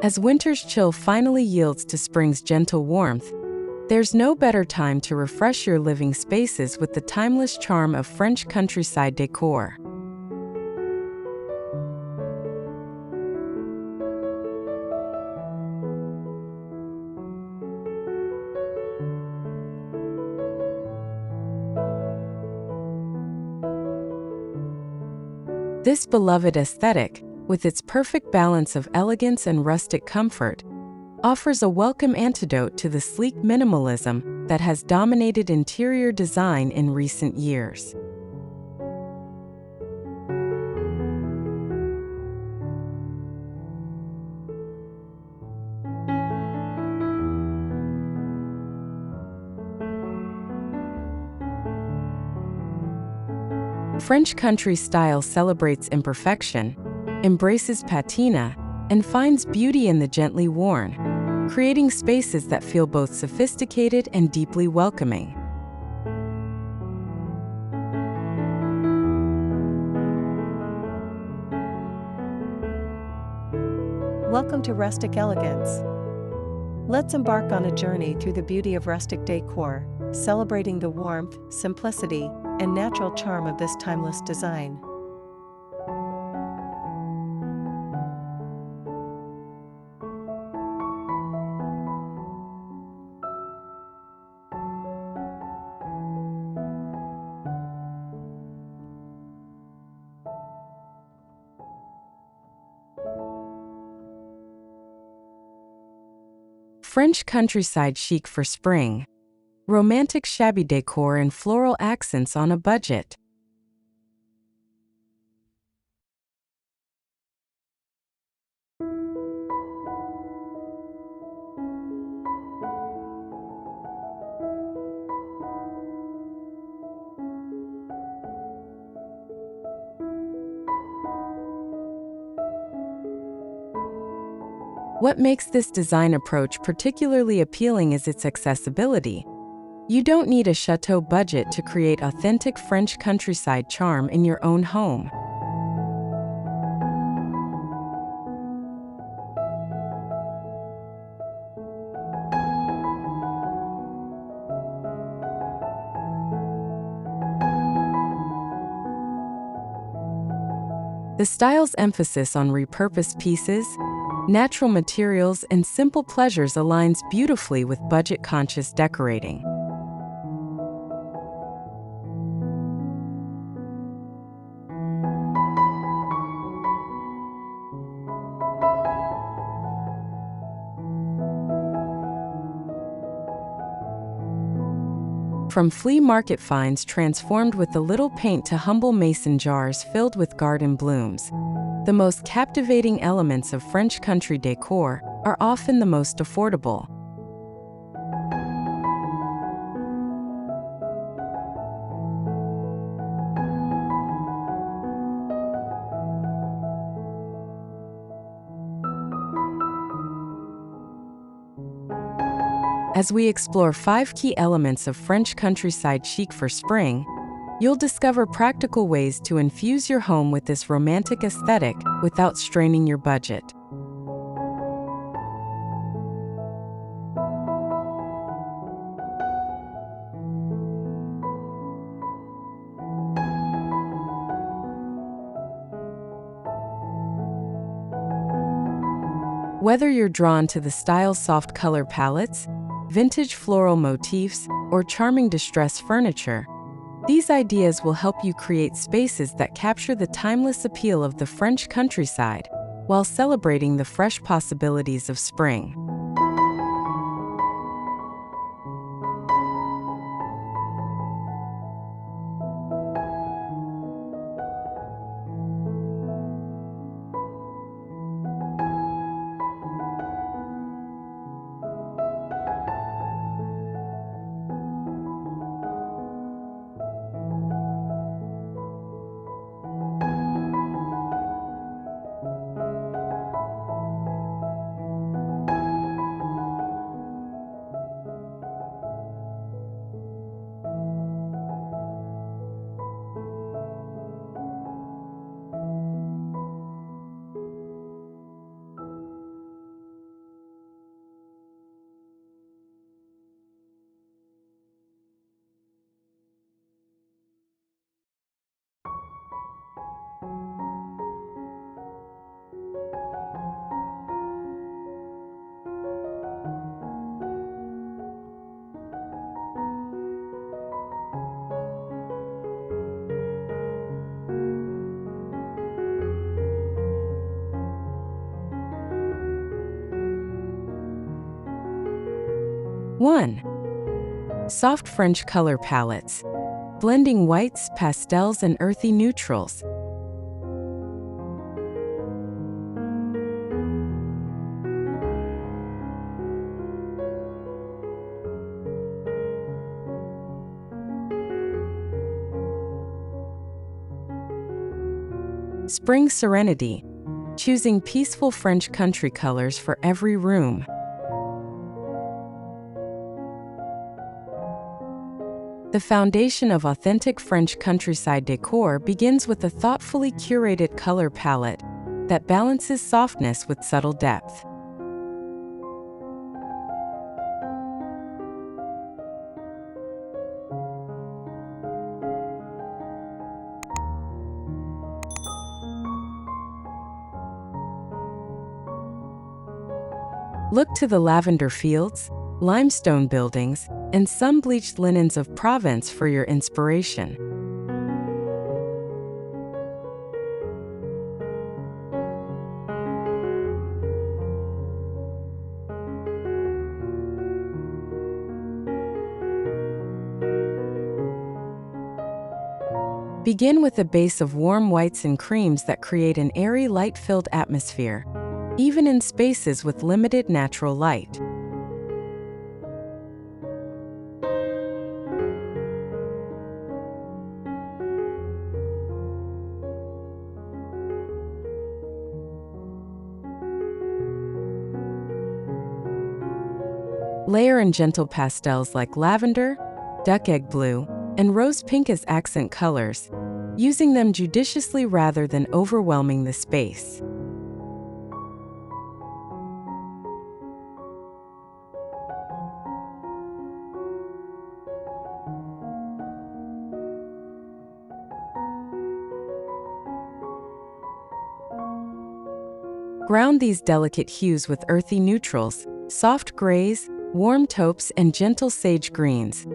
As winter's chill finally yields to spring's gentle warmth, there's no better time to refresh your living spaces with the timeless charm of French countryside decor. This beloved aesthetic, with its perfect balance of elegance and rustic comfort, offers a welcome antidote to the sleek minimalism that has dominated interior design in recent years. French country style celebrates imperfection, embraces patina, and finds beauty in the gently worn, creating spaces that feel both sophisticated and deeply welcoming. Welcome to Rustic Elegance. Let's embark on a journey through the beauty of rustic decor, celebrating the warmth, simplicity, and natural charm of this timeless design. French countryside chic for spring. Romantic shabby decor and floral accents on a budget. What makes this design approach particularly appealing is its accessibility. You don't need a chateau budget to create authentic French countryside charm in your own home. The style's emphasis on repurposed pieces, natural materials, and simple pleasures aligns beautifully with budget-conscious decorating. From flea market finds transformed with a little paint to humble mason jars filled with garden blooms, the most captivating elements of French country decor are often the most affordable. As we explore 5 key elements of French countryside chic for spring, you'll discover practical ways to infuse your home with this romantic aesthetic without straining your budget. Whether you're drawn to the style's soft color palettes, vintage floral motifs, or charming distressed furniture, these ideas will help you create spaces that capture the timeless appeal of the French countryside while celebrating the fresh possibilities of spring. 1. Soft French color palettes, blending whites, pastels, and earthy neutrals. Spring Serenity, choosing peaceful French country colors for every room. The foundation of authentic French countryside decor begins with a thoughtfully curated color palette that balances softness with subtle depth. Look to the lavender fields, limestone buildings, and sun-bleached linens of Provence for your inspiration. Begin with a base of warm whites and creams that create an airy, light-filled atmosphere, even in spaces with limited natural light. Layer in gentle pastels like lavender, duck egg blue, and rose pink as accent colors, using them judiciously rather than overwhelming the space. Ground these delicate hues with earthy neutrals, soft grays, warm taupes, and gentle sage greens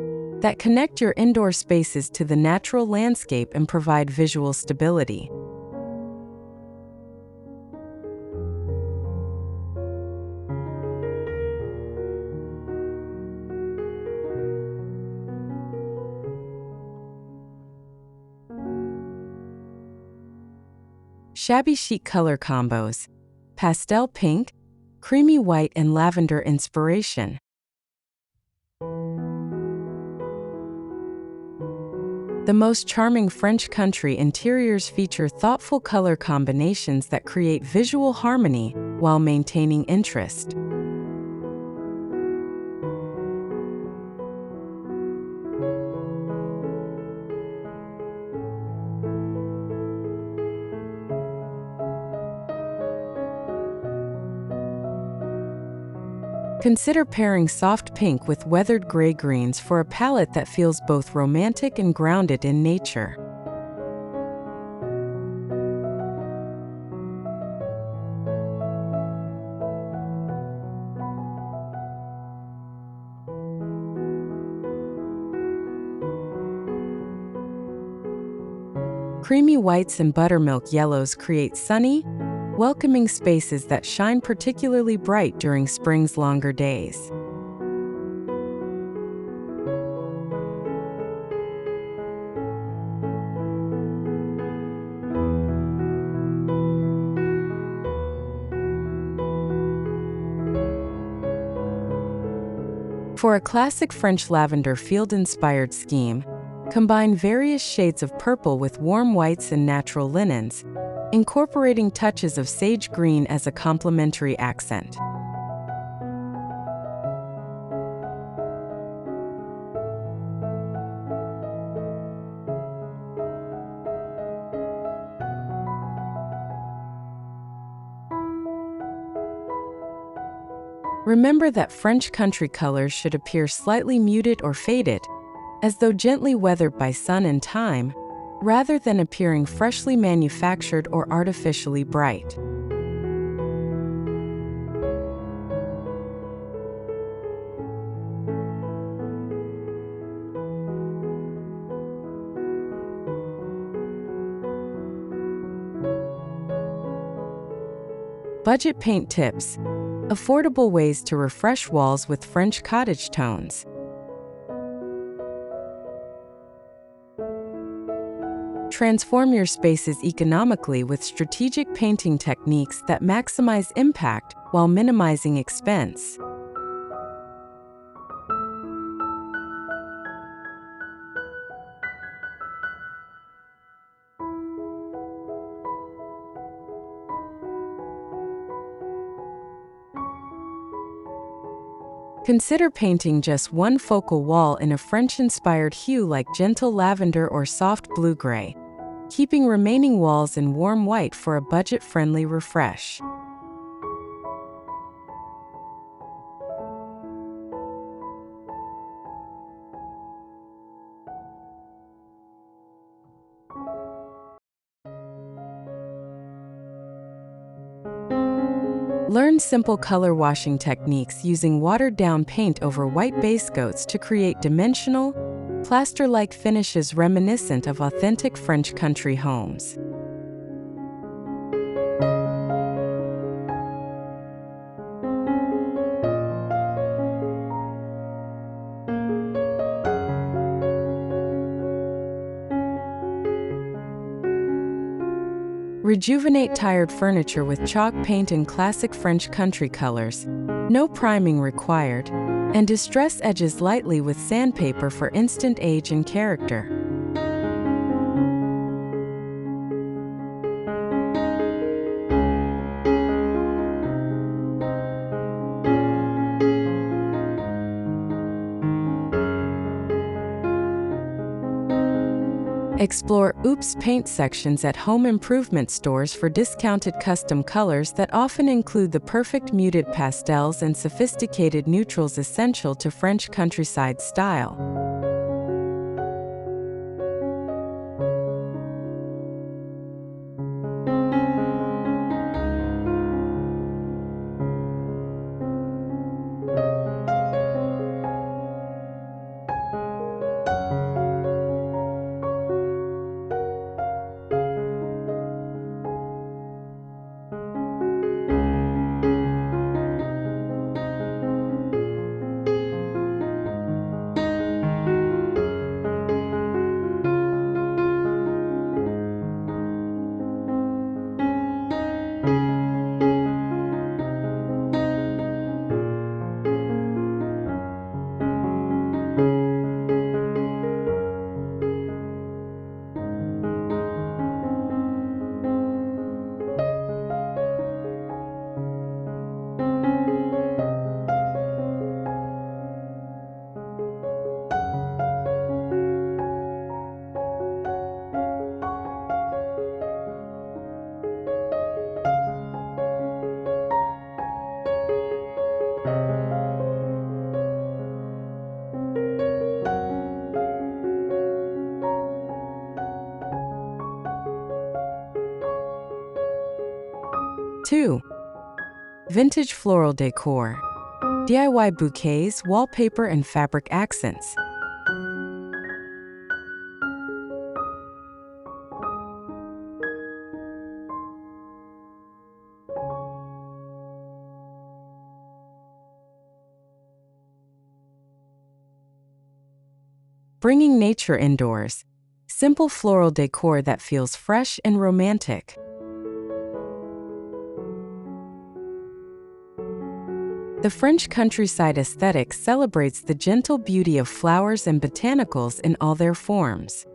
that connect your indoor spaces to the natural landscape and provide visual stability. Shabby chic color combos, pastel pink, creamy white, and lavender inspiration. The most charming French country interiors feature thoughtful color combinations that create visual harmony while maintaining interest. Consider pairing soft pink with weathered gray greens for a palette that feels both romantic and grounded in nature. Creamy whites and buttermilk yellows create sunny, welcoming spaces that shine particularly bright during spring's longer days. For a classic French lavender field-inspired scheme, combine various shades of purple with warm whites and natural linens, incorporating touches of sage green as a complementary accent. Remember that French country colors should appear slightly muted or faded, as though gently weathered by sun and time, rather than appearing freshly manufactured or artificially bright. Budget paint tips. Affordable ways to refresh walls with French cottage tones. Transform your spaces economically with strategic painting techniques that maximize impact while minimizing expense. Consider painting just one focal wall in a French-inspired hue like gentle lavender or soft blue-gray, keeping remaining walls in warm white for a budget-friendly refresh. Learn simple color washing techniques using watered-down paint over white base coats to create dimensional, plaster-like finishes reminiscent of authentic French country homes. Rejuvenate tired furniture with chalk paint in classic French country colors, no priming required, and distress edges lightly with sandpaper for instant age and character. Explore Oops paint sections at home improvement stores for discounted custom colors that often include the perfect muted pastels and sophisticated neutrals essential to French countryside style. Two, vintage floral decor. DIY bouquets, wallpaper, and fabric accents. Bringing nature indoors. Simple floral decor that feels fresh and romantic. The French countryside aesthetic celebrates the gentle beauty of flowers and botanicals in all their forms.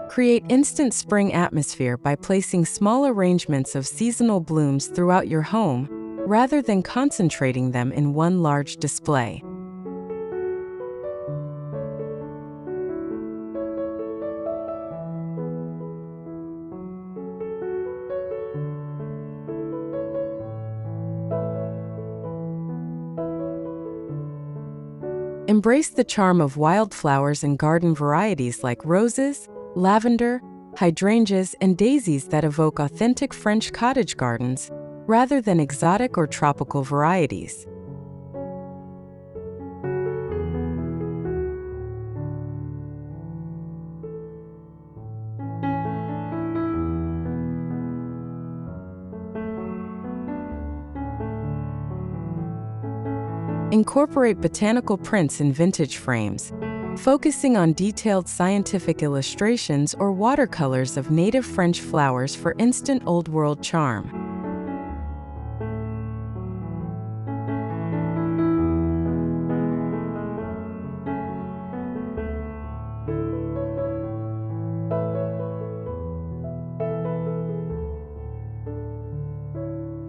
Create instant spring atmosphere by placing small arrangements of seasonal blooms throughout your home, rather than concentrating them in one large display. Embrace the charm of wildflowers and garden varieties like roses, lavender, hydrangeas, and daisies that evoke authentic French cottage gardens, rather than exotic or tropical varieties. Incorporate botanical prints in vintage frames, focusing on detailed scientific illustrations or watercolors of native French flowers for instant old-world charm.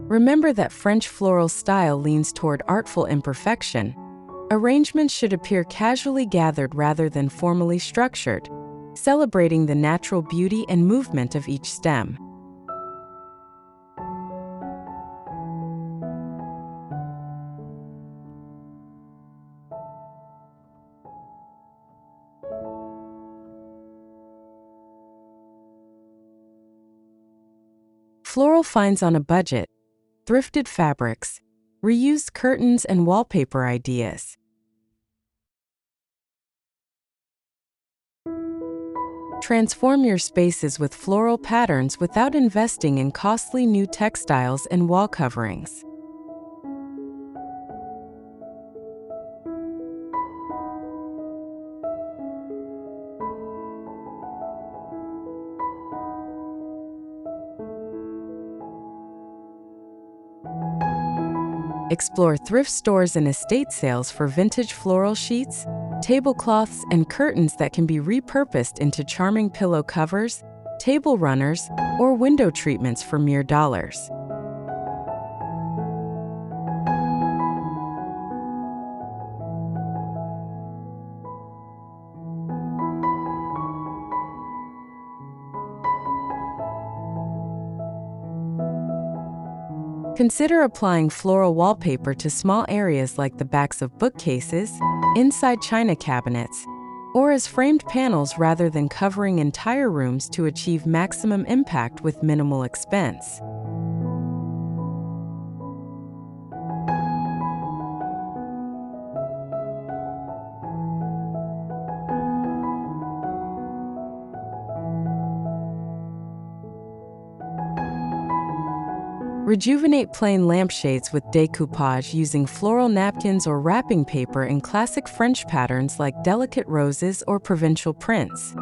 Remember that French floral style leans toward artful imperfection. Arrangements should appear casually gathered rather than formally structured, celebrating the natural beauty and movement of each stem. Floral finds on a budget, thrifted fabrics, reused curtains, and wallpaper ideas. Transform your spaces with floral patterns without investing in costly new textiles and wall coverings. Explore thrift stores and estate sales for vintage floral sheets, tablecloths, and curtains that can be repurposed into charming pillow covers, table runners, or window treatments for mere dollars. Consider applying floral wallpaper to small areas like the backs of bookcases, inside china cabinets, or as framed panels rather than covering entire rooms to achieve maximum impact with minimal expense. Rejuvenate plain lampshades with decoupage using floral napkins or wrapping paper in classic French patterns like delicate roses or provincial prints.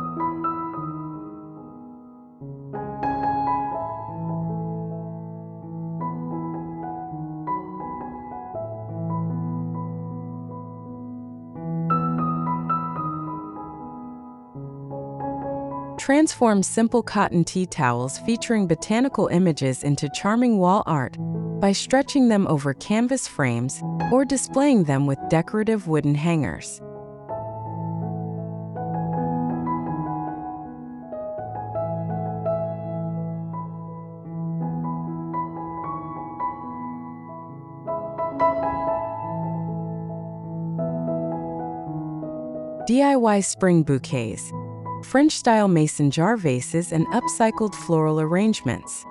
Transform simple cotton tea towels featuring botanical images into charming wall art by stretching them over canvas frames or displaying them with decorative wooden hangers. DIY spring bouquets, French-style mason jar vases, and upcycled floral arrangements.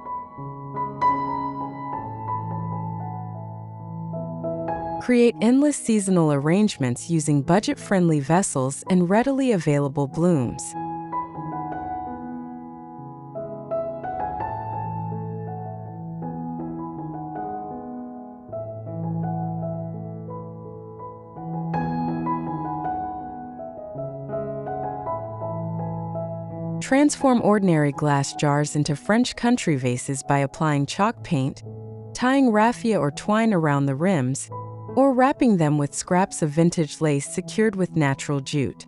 Create endless seasonal arrangements using budget-friendly vessels and readily available blooms. Transform ordinary glass jars into French country vases by applying chalk paint, tying raffia or twine around the rims, or wrapping them with scraps of vintage lace secured with natural jute.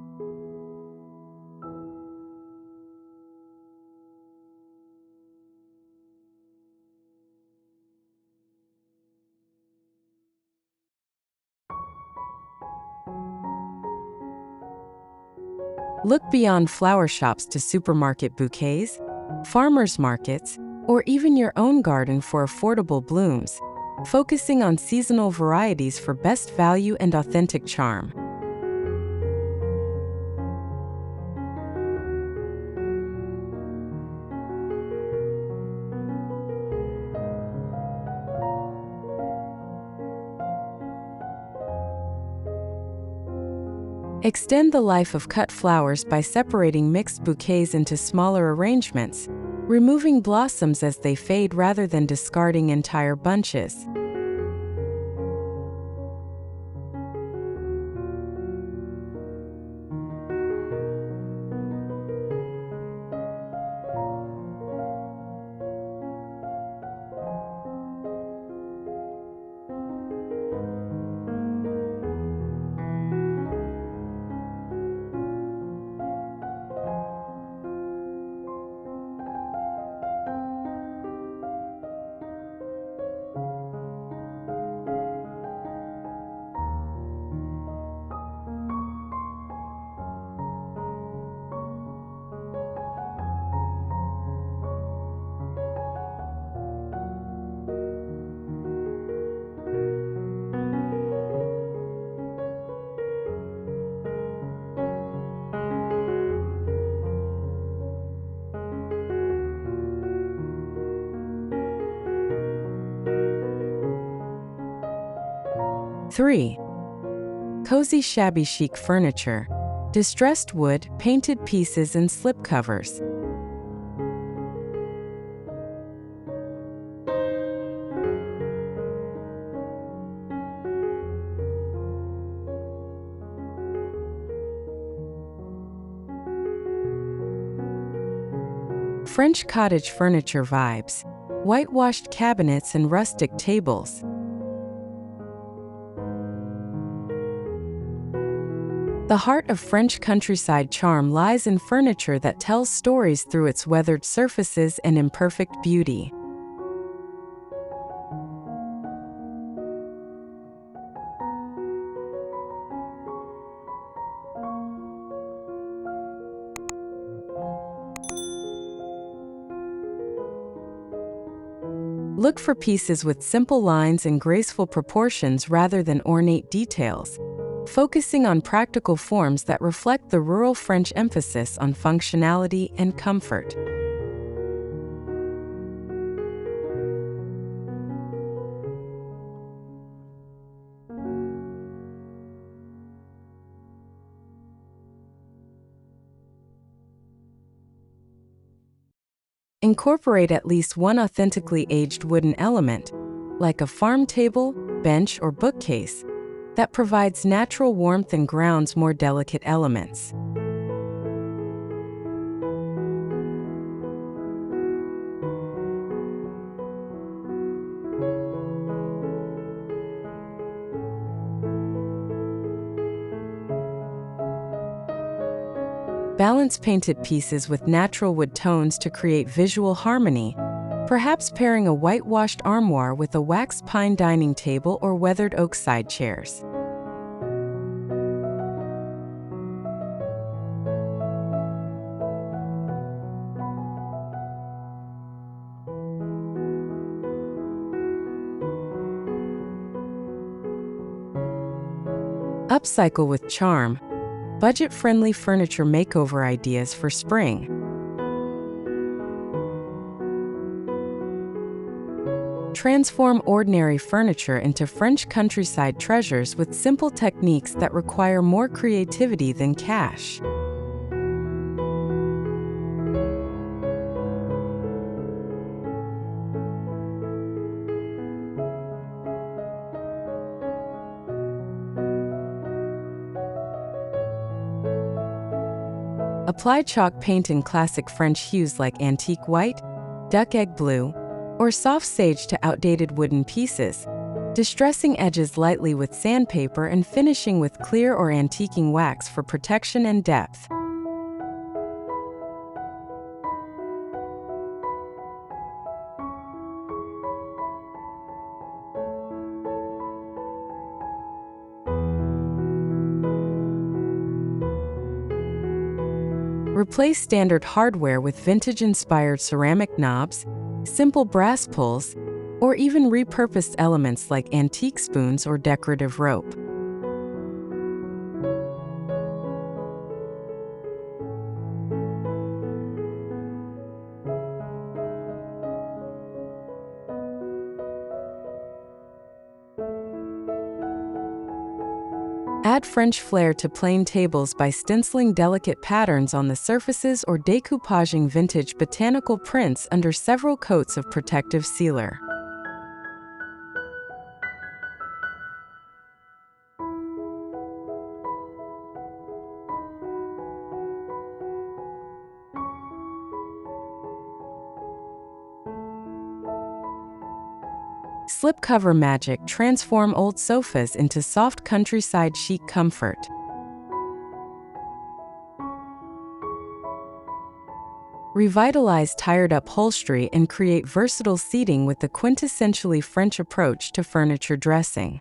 Look beyond flower shops to supermarket bouquets, farmers markets, or even your own garden for affordable blooms, focusing on seasonal varieties for best value and authentic charm. Extend the life of cut flowers by separating mixed bouquets into smaller arrangements, removing blossoms as they fade rather than discarding entire bunches. Three. Cozy shabby chic furniture, distressed wood, painted pieces, and slipcovers. French cottage furniture vibes, whitewashed cabinets and rustic tables. The heart of French countryside charm lies in furniture that tells stories through its weathered surfaces and imperfect beauty. Look for pieces with simple lines and graceful proportions rather than ornate details, focusing on practical forms that reflect the rural French emphasis on functionality and comfort. Incorporate at least one authentically aged wooden element, like a farm table, bench, or bookcase, that provides natural warmth and grounds more delicate elements. Balance painted pieces with natural wood tones to create visual harmony, perhaps pairing a whitewashed armoire with a waxed pine dining table or weathered oak side chairs. Upcycle with charm, budget-friendly furniture makeover ideas for spring. Transform ordinary furniture into French countryside treasures with simple techniques that require more creativity than cash. Apply chalk paint in classic French hues like antique white, duck egg blue, or soft sage to outdated wooden pieces, distressing edges lightly with sandpaper and finishing with clear or antiquing wax for protection and depth. Replace standard hardware with vintage-inspired ceramic knobs, simple brass pulls, or even repurposed elements like antique spoons or decorative rope. Add French flair to plain tables by stenciling delicate patterns on the surfaces or decoupaging vintage botanical prints under several coats of protective sealer. Slipcover magic transform old sofas into soft countryside chic comfort. Revitalize tired upholstery and create versatile seating with the quintessentially French approach to furniture dressing.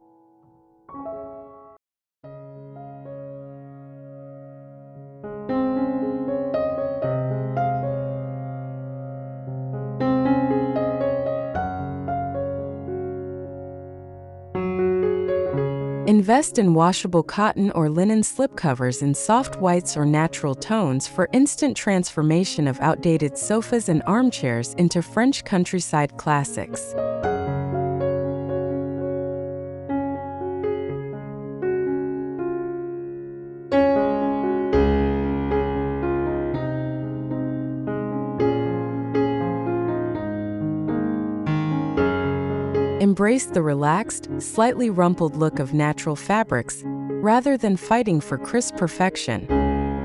Invest in washable cotton or linen slipcovers in soft whites or natural tones for instant transformation of outdated sofas and armchairs into French countryside classics. Embrace the relaxed, slightly rumpled look of natural fabrics, rather than fighting for crisp perfection.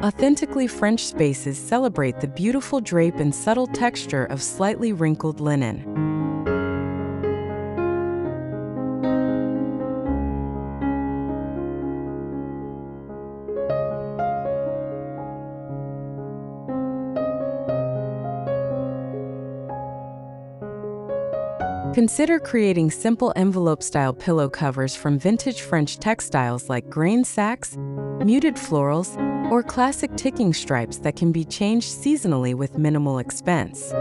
Authentically French spaces celebrate the beautiful drape and subtle texture of slightly wrinkled linen. Consider creating simple envelope-style pillow covers from vintage French textiles like grain sacks, muted florals, or classic ticking stripes that can be changed seasonally with minimal expense.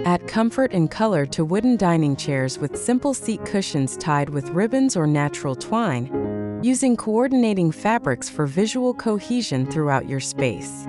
Add comfort and color to wooden dining chairs with simple seat cushions tied with ribbons or natural twine, using coordinating fabrics for visual cohesion throughout your space.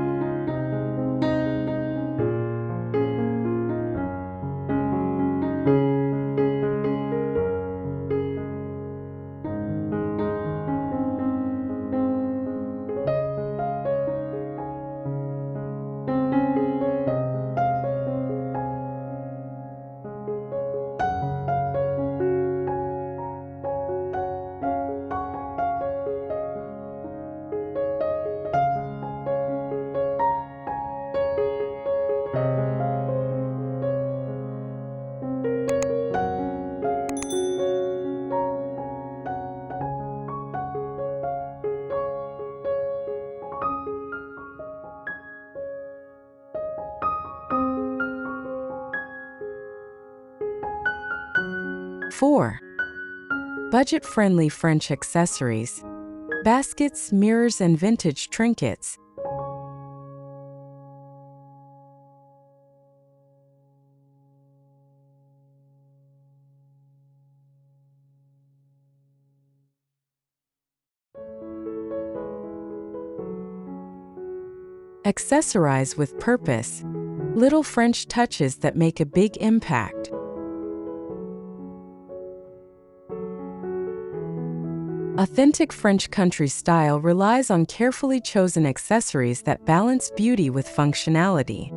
Four, budget-friendly French accessories, baskets, mirrors, and vintage trinkets. Accessorize with purpose, little French touches that make a big impact. Authentic French country style relies on carefully chosen accessories that balance beauty with functionality.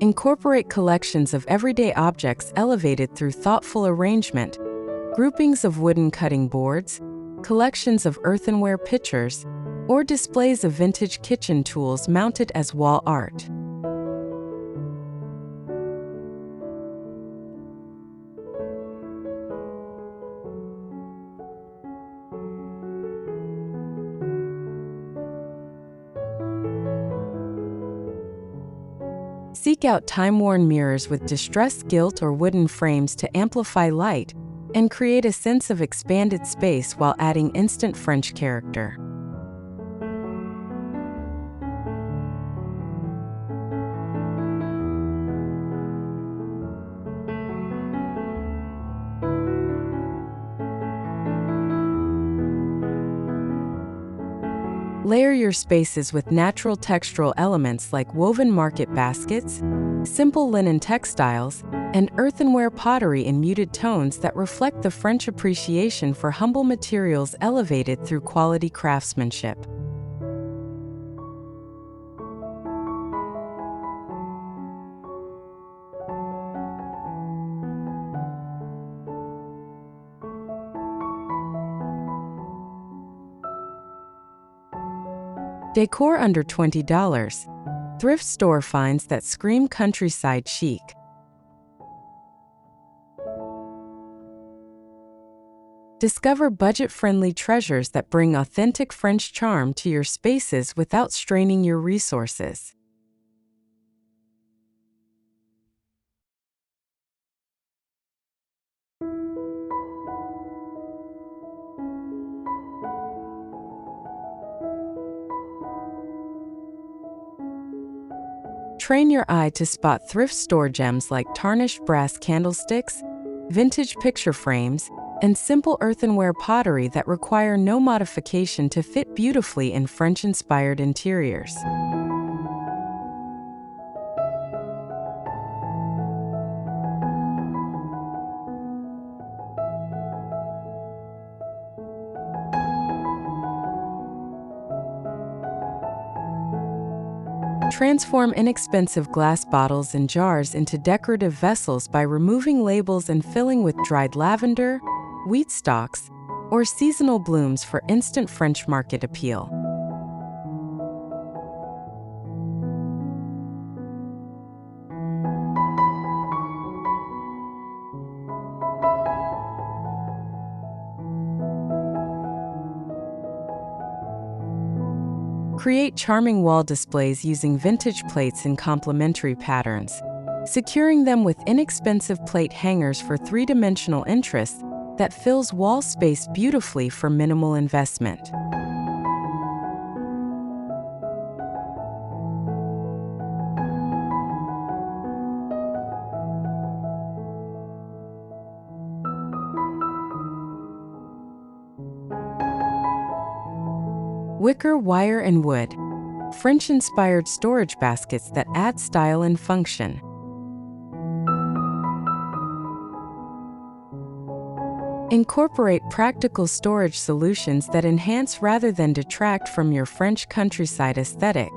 Incorporate collections of everyday objects elevated through thoughtful arrangement, groupings of wooden cutting boards, collections of earthenware pitchers, or displays of vintage kitchen tools mounted as wall art. Seek out time-worn mirrors with distressed gilt or wooden frames to amplify light, and create a sense of expanded space while adding instant French character. Layer your spaces with natural textural elements like woven market baskets, simple linen textiles, and earthenware pottery in muted tones that reflect the French appreciation for humble materials elevated through quality craftsmanship. Decor under $20. Thrift store finds that scream countryside chic. Discover budget-friendly treasures that bring authentic French charm to your spaces without straining your resources. Train your eye to spot thrift store gems like tarnished brass candlesticks, vintage picture frames, and simple earthenware pottery that require no modification to fit beautifully in French-inspired interiors. Transform inexpensive glass bottles and jars into decorative vessels by removing labels and filling with dried lavender, wheat stalks, or seasonal blooms for instant French market appeal. Create charming wall displays using vintage plates in complementary patterns, securing them with inexpensive plate hangers for three-dimensional interest that fills wall space beautifully for minimal investment. Wicker, wire, and wood. French-inspired storage baskets that add style and function. Incorporate practical storage solutions that enhance rather than detract from your French countryside aesthetic.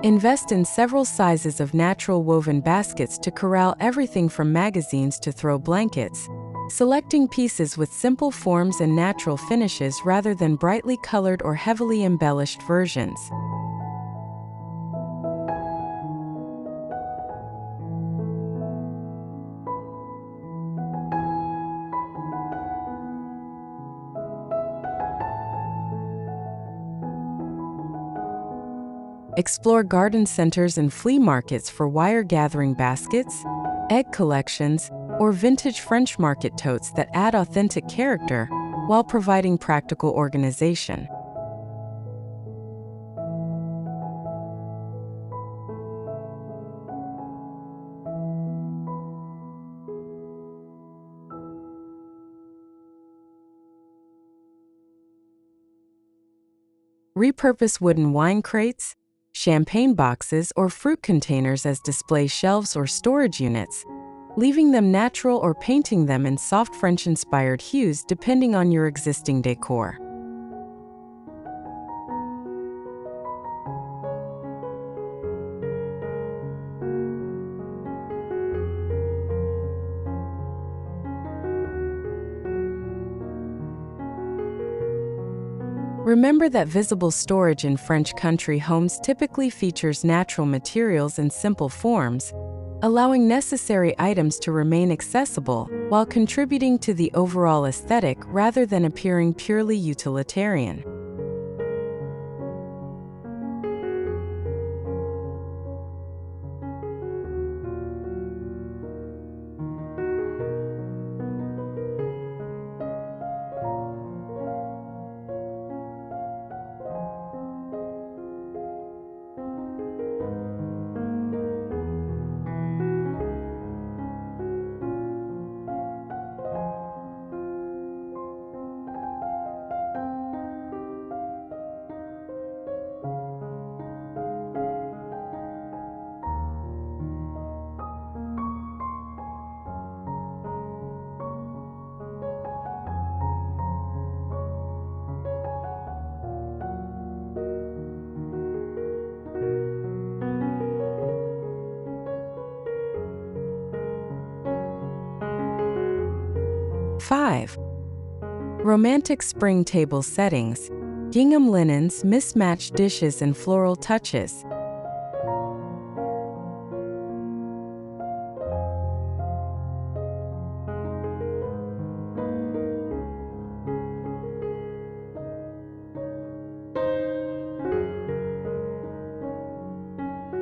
Invest in several sizes of natural woven baskets to corral everything from magazines to throw blankets, selecting pieces with simple forms and natural finishes rather than brightly colored or heavily embellished versions. Explore garden centers and flea markets for wire-gathering baskets, egg collections, or vintage French market totes that add authentic character while providing practical organization. Repurpose wooden wine crates, champagne boxes, or fruit containers as display shelves or storage units, leaving them natural or painting them in soft French-inspired hues depending on your existing decor. Remember that visible storage in French country homes typically features natural materials and simple forms, allowing necessary items to remain accessible while contributing to the overall aesthetic rather than appearing purely utilitarian. Five. Romantic spring table settings, gingham linens, mismatched dishes, and floral touches.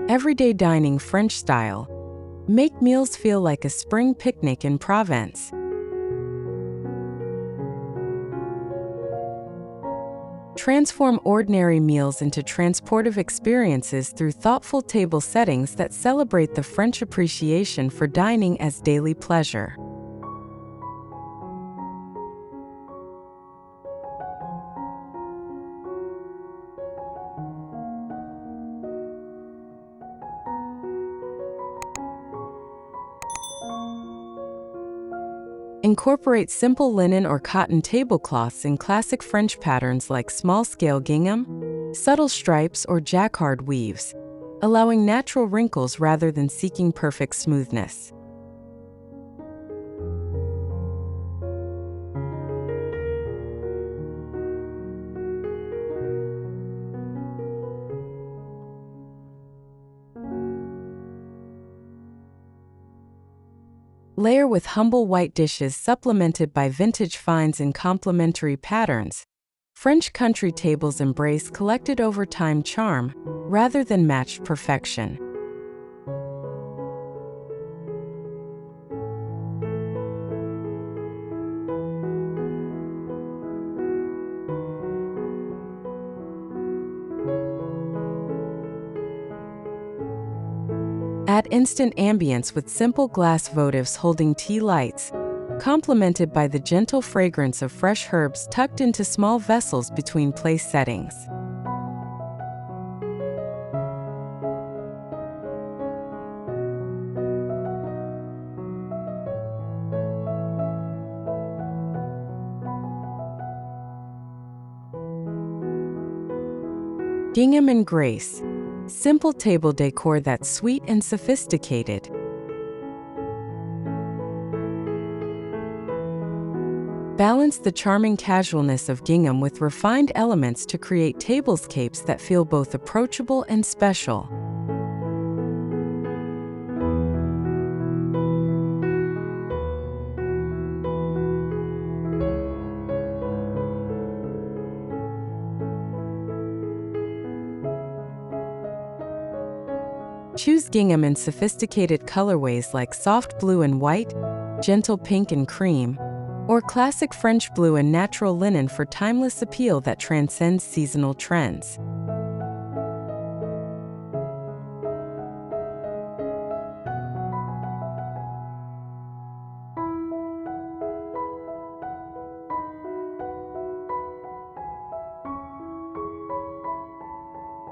Everyday dining French style. Make meals feel like a spring picnic in Provence. Transform ordinary meals into transportive experiences through thoughtful table settings that celebrate the French appreciation for dining as daily pleasure. Incorporate simple linen or cotton tablecloths in classic French patterns like small-scale gingham, subtle stripes, or jacquard weaves, allowing natural wrinkles rather than seeking perfect smoothness. Layer with humble white dishes supplemented by vintage finds in complementary patterns. French country tables embrace collected over time charm rather than matched perfection. Add instant ambience with simple glass votives holding tea lights, complemented by the gentle fragrance of fresh herbs tucked into small vessels between place settings. Gingham and grace. Simple table decor that's sweet and sophisticated. Balance the charming casualness of gingham with refined elements to create tablescapes that feel both approachable and special. Choose gingham in sophisticated colorways like soft blue and white, gentle pink and cream, or classic French blue and natural linen for timeless appeal that transcends seasonal trends.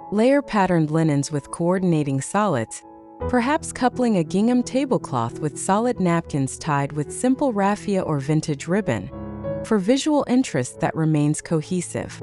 Layer patterned linens with coordinating solids, perhaps coupling a gingham tablecloth with solid napkins tied with simple raffia or vintage ribbon, for visual interest that remains cohesive.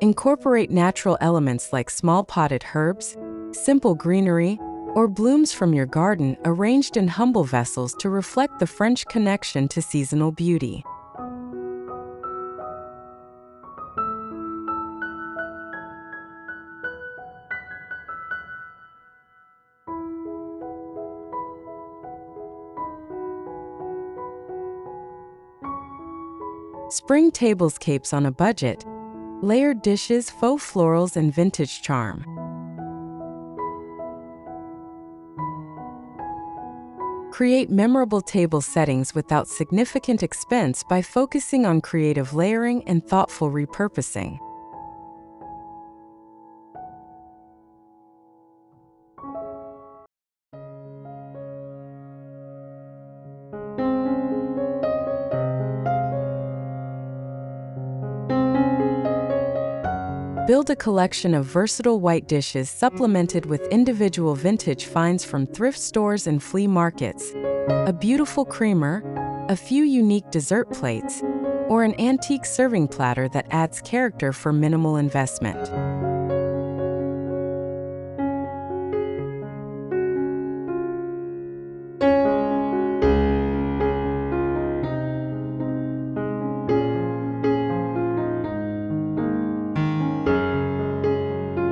Incorporate natural elements like small potted herbs, simple greenery, or blooms from your garden arranged in humble vessels to reflect the French connection to seasonal beauty. Spring tablescapes on a budget, layered dishes, faux florals, and vintage charm. Create memorable table settings without significant expense by focusing on creative layering and thoughtful repurposing. Build a collection of versatile white dishes supplemented with individual vintage finds from thrift stores and flea markets, a beautiful creamer, a few unique dessert plates, or an antique serving platter that adds character for minimal investment.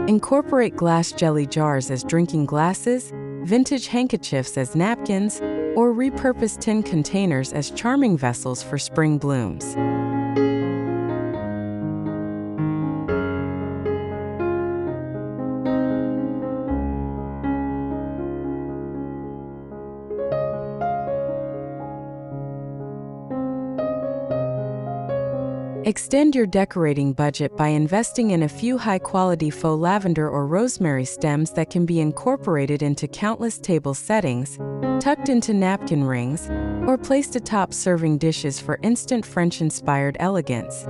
Incorporate glass jelly jars as drinking glasses, vintage handkerchiefs as napkins, or repurpose tin containers as charming vessels for spring blooms. Extend your decorating budget by investing in a few high-quality faux lavender or rosemary stems that can be incorporated into countless table settings, tucked into napkin rings, or placed atop serving dishes for instant French-inspired elegance.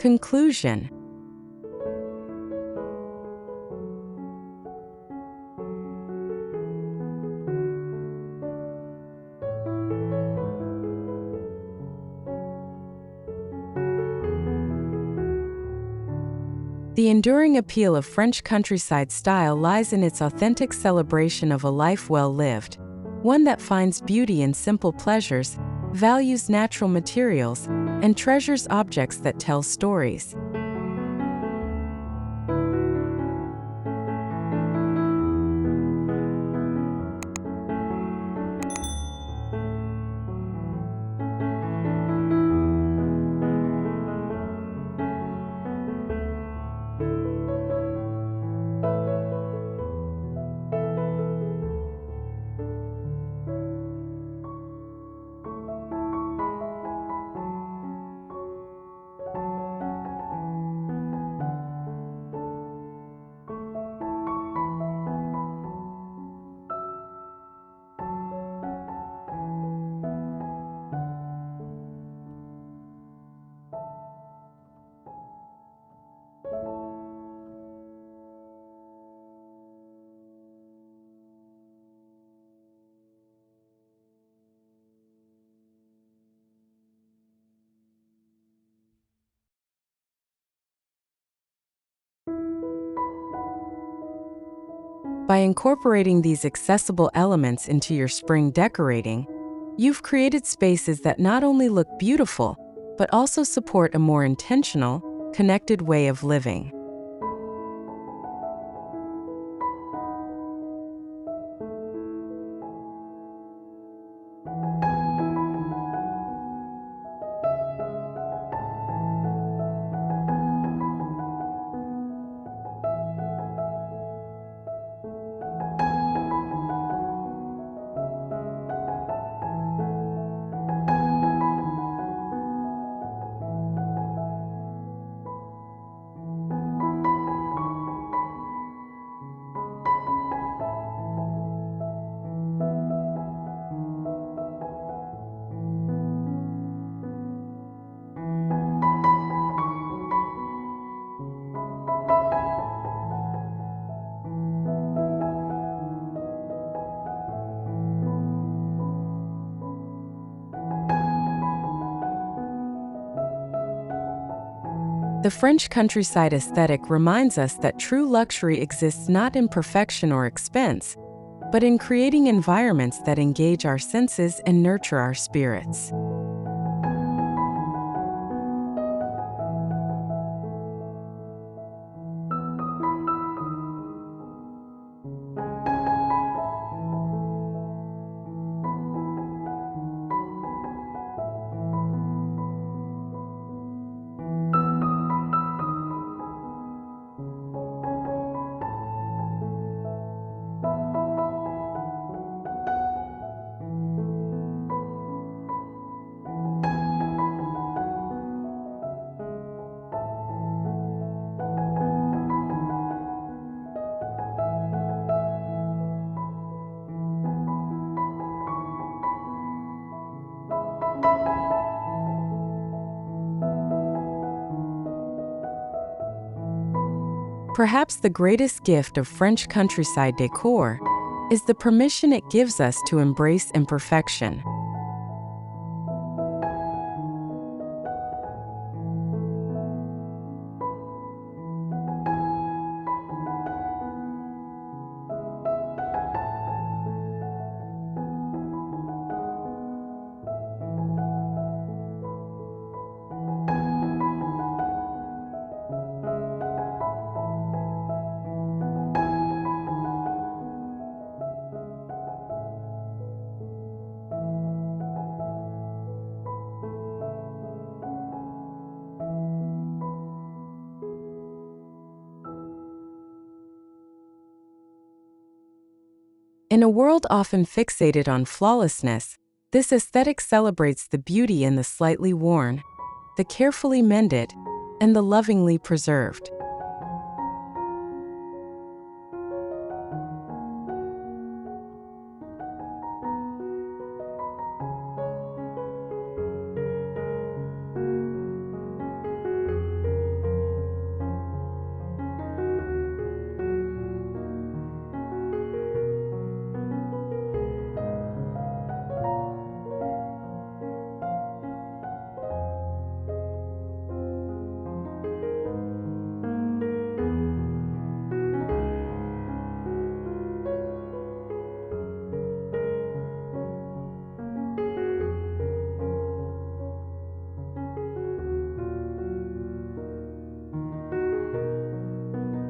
Conclusion. The enduring appeal of French countryside style lies in its authentic celebration of a life well lived, one that finds beauty in simple pleasures, values natural materials, and treasures objects that tell stories. By incorporating these accessible elements into your spring decorating, you've created spaces that not only look beautiful, but also support a more intentional, connected way of living. The French countryside aesthetic reminds us that true luxury exists not in perfection or expense, but in creating environments that engage our senses and nurture our spirits. Perhaps the greatest gift of French countryside decor is the permission it gives us to embrace imperfection. In a world often fixated on flawlessness, this aesthetic celebrates the beauty in the slightly worn, the carefully mended, and the lovingly preserved.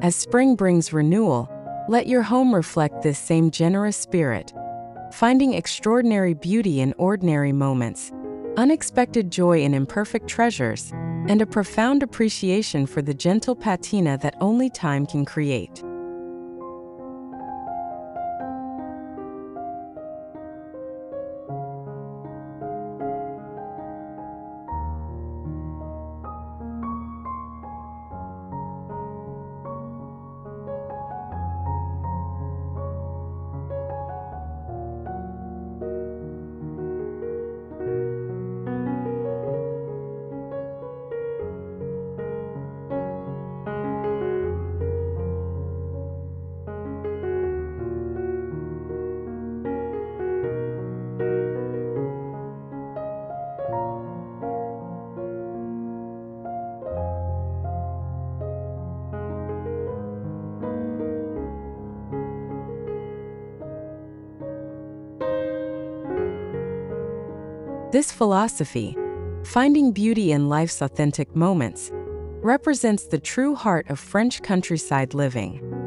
As spring brings renewal, let your home reflect this same generous spirit, finding extraordinary beauty in ordinary moments, unexpected joy in imperfect treasures, and a profound appreciation for the gentle patina that only time can create. This philosophy, finding beauty in life's authentic moments, represents the true heart of French countryside living.